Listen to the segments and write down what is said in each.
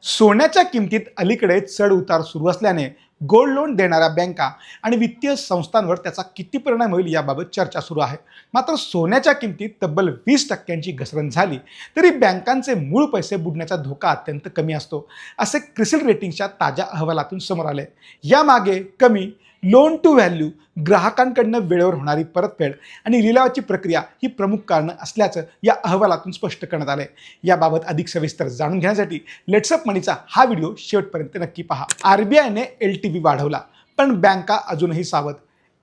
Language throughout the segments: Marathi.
सोन्याच्या किमतीत अलीकडे चढ उतार सुरू असल्याने गोल्ड लोन देणाऱ्या बँका आणि वित्तीय संस्थांवर त्याचा किती परिणाम होईल याबाबत चर्चा सुरू आहे। मात्र सोन्याच्या किमतीत तब्बल 20% घसरण झाली तरी बँकांचे मूळ पैसे बुडण्याचा धोका अत्यंत कमी असतो, असे क्रिसिल रेटिंग्सच्या ताज्या अहवालातून समोर आले। यामागे कमी लोन टू व्हॅल्यू, ग्राहकांकडनं वेळेवर होणारी परतफेड आणि लिलावाची प्रक्रिया ही प्रमुख कारणं असल्याचं या अहवालातून स्पष्ट करण्यात आलंय। याबाबत अधिक सविस्तर जाणून घेण्यासाठी लेट्स अप मनीचा हा व्हिडिओ शेवटपर्यंत नक्की पहा। आरबीआयने LTV वाढवला, पण बँका अजूनही सावध।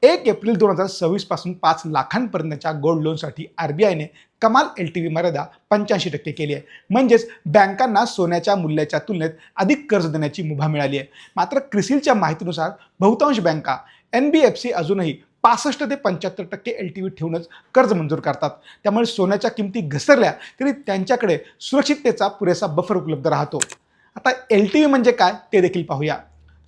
1 एप्रिल 2026 पासून 5 लाखांपर्यंतच्या गोल्ड लोनसाठी आरबीआयने कमाल LTV मर्यादा 85% केली आहे। म्हणजेच बँकांना सोन्याच्या मूल्याच्या तुलनेत अधिक कर्ज देण्याची मुभा मिळाली आहे। मात्र क्रिसिलच्या माहितीनुसार बहुतांश बँका NBFC अजूनही 65 ते 75% LTV ठेवूनच कर्ज मंजूर करतात। त्यामुळे सोन्याच्या किमती घसरल्या तरी त्यांच्याकडे सुरक्षिततेचा पुरेसा बफर उपलब्ध राहतो। आता LTV म्हणजे काय ते देखील पाहूया।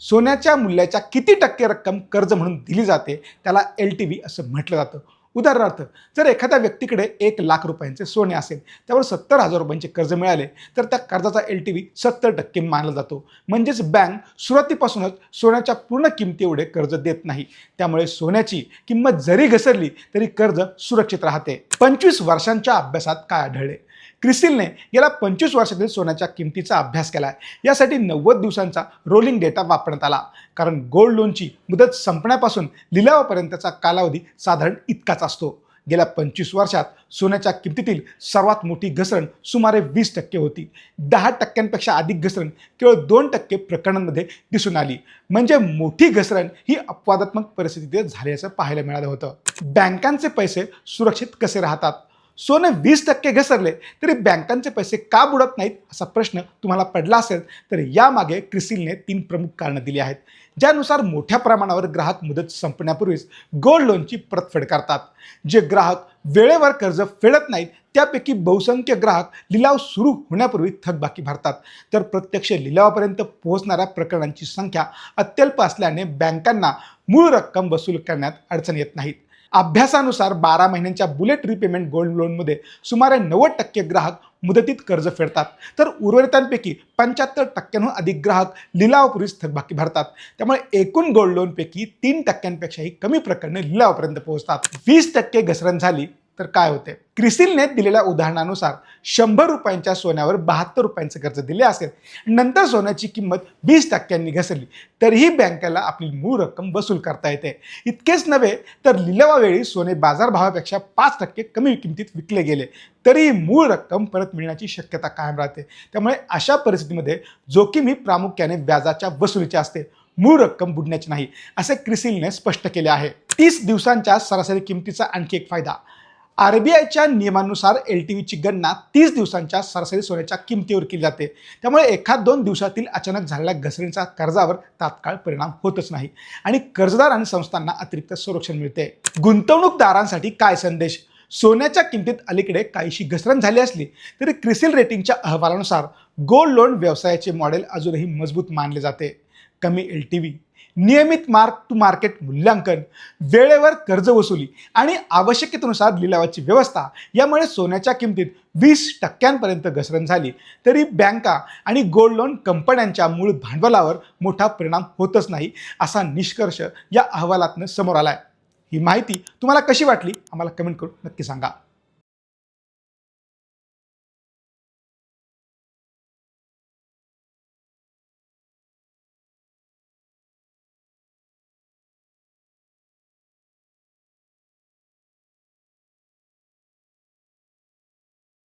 सोन्याच्या मूल्याच्या किती टक्के रक्कम कर्ज म्हणून दिली जाते त्याला LTV असं म्हटलं जातं। उदाहरणार्थ, जर एखाद्या व्यक्तीकडे 1 लाख रुपयांचे सोने असेल, त्यावर 70,000 रुपयांचे कर्ज मिळाले तर त्या कर्जाचा LTV 70% मानला जातो। म्हणजेच बँक सुरुवातीपासूनच सोन्याच्या पूर्ण किमती एवढे कर्ज देत नाही। त्यामुळे सोन्याची किंमत जरी घसरली तरी कर्ज सुरक्षित राहते। 25 वर्षांच्या अभ्यासात काय आढळले? क्रिसिलने गेल्या 25 वर्षातील सोन्याच्या किमतीचा अभ्यास केला आहे। यासाठी 90 दिवसांचा रोलिंग डेटा वापरण्यात आला, कारण गोल्ड लोनची मुदत संपण्यापासून लिलावापर्यंतचा कालावधी साधारण इतकाच असतो। गेल्या 25 वर्षात सोन्याच्या किमतीतील सर्वात मोठी घसरण सुमारे 20% होती। 10% अधिक घसरण केवळ 2% प्रकरणांमध्ये दिसून आली। म्हणजे मोठी घसरण ही अपवादात्मक परिस्थितीत झाल्याचं पाहायला मिळालं होतं। बँकांचे पैसे सुरक्षित कसे राहतात? सोने 20% घसरले तरी बँकांचे पैसे का बुडत नाहीत असा प्रश्न तुम्हाला पडला असेल तर यामागे क्रिसिलने 3 प्रमुख कारणं दिली आहेत, ज्यानुसार मोठ्या प्रमाणावर ग्राहक मुदत संपण्यापूर्वीच गोल्ड लोनची परतफेड करतात। जे ग्राहक वेळेवर कर्ज फेडत नाहीत त्यापैकी बहुसंख्य ग्राहक लिलाव सुरू होण्यापूर्वी थकबाकी भरतात, तर प्रत्यक्ष लिलावापर्यंत पोहोचणाऱ्या प्रकरणांची संख्या अत्यल्प असल्याने बँकांना मूळ रक्कम वसूल करण्यात अडचण येत नाहीत। अभ्यासानुसार 12 महिन्यांच्या बुलेट रिपेमेंट गोल्ड लोनमध्ये सुमारे 90% ग्राहक मुदतीत कर्ज फेडतात, तर उर्वरितांपैकी 75%हून अधिक ग्राहक लिलावापूर्वीच थकबाकी भरतात। त्यामुळे एकूण गोल्ड लोनपैकी 3%पेक्षाही कमी प्रकरणे लिलावापर्यंत पोहोचतात। 20% घसरण झाली तर काय होते? क्रिसिलने दिलेल्या उदाहरणानुसार 100 रुपयांच्या सोन्यावर 72 रुपयांचे कर्ज दिले असेल, नंतर सोन्याची किंमत 20% घसरली तरीही बँकेला आपली मूळ रक्कम वसूल करता येते। इतकेच नव्हे तर लिलावावेळी सोने बाजारभावापेक्षा 5% कमी किमतीत विकले गेले तरीही मूळ रक्कम परत मिळण्याची शक्यता कायम राहते। त्यामुळे अशा परिस्थितीमध्ये जोखीम ही प्रामुख्याने व्याजाच्या वसुलीची असते, मूळ रक्कम बुडण्याची नाही, असे क्रिसिलने स्पष्ट केले आहे। 30 दिवसांच्या सरासरी किमतीचा आणखी एक फायदा। आरबीआयच्या नियमानुसार LTVची गणना 30 दिवसांच्या सरासरी सोन्याच्या किमतीवर केली जाते। त्यामुळे 1-2 दिवसातील अचानक झालेल्या घसरणीचा कर्जावर तात्काळ परिणाम होतच नाही आणि कर्जदार आणि संस्थांना अतिरिक्त संरक्षण मिळते। गुंतवणूकदारांसाठी काय संदेश? सोन्याच्या किमतीत अलीकडे काहीशी घसरण झाली असली तरी क्रिसिल रेटिंगच्या अहवालानुसार गोल्ड लोन व्यवसायाचे मॉडेल अजूनही मजबूत मानले जाते। कमी LTV, नियमित मार्क टू मार्केट मूल्यांकन, वेळेवर कर्ज वसुली आणि आवश्यकतेनुसार लिलावाची व्यवस्था यामुळे सोन्याच्या किमतीत 20% घसरण झाली तरी बँका आणि गोल्ड लोन कंपन्यांच्या मूळ भांडवलावर मोठा परिणाम होतच नाही, असा निष्कर्ष या अहवालातून समोर आलाय। ही माहिती तुम्हाला कशी वाटली आम्हाला कमेंट करून नक्की सांगा।